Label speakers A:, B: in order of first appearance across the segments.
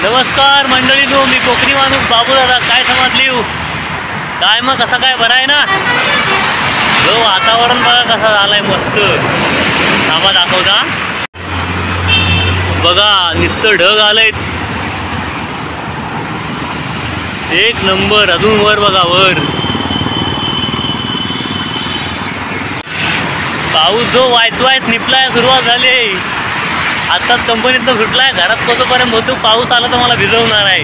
A: नमस्कार मंडळी, मी कोकणी माणूस बाबू दादा. काय समजली काय मग कसं काय बरं आहे ना? हो, वातावरण बघा कसं झालंय मस्त. थांबा दाखवता बघा, नुसतं ढग आलंय एक नंबर. अजून वर बघा, वर पाऊस जो वायच निपलाय, सुरुवात झाली. आत्ताच कंपनीतनं सुटलाय. घरात पोहोचेपर्यंत बहुतेक पाऊस आला तर मला भिजवणार आहे.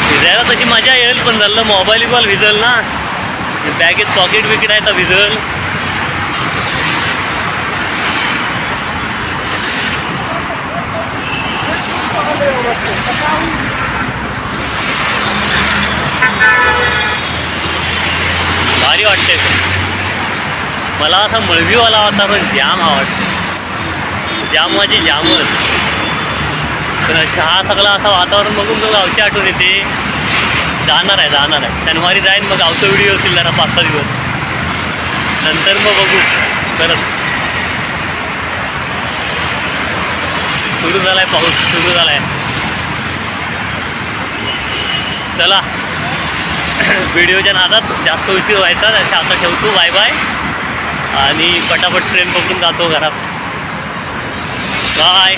A: भिजायला तशी मजा येईल, पण झालं मोबाईल भिजल ना. बॅगेत पॉकेट बिकेट आहे तर भिजल. भारी वाटते. मला असा मळवीवाला होता, पण जाम आवडतं. जाम म्हणजे जामच. पण हा सगळा असं वातावरण बघून तो गावची आठवण येते. जाणार आहे शनिवारी जाईन. मग गावचा व्हिडिओ असेल जरा 5-6 दिवस नंतर मग बघू. परत सुरू झालाय पाऊस, सुरू झालाय. चला व्हिडिओच्या नादात जास्त उशीर व्हायचा. आता ठेवतो. Bye bye. आणि पटापट ट्रेन पकडून जातो घरात. बाय.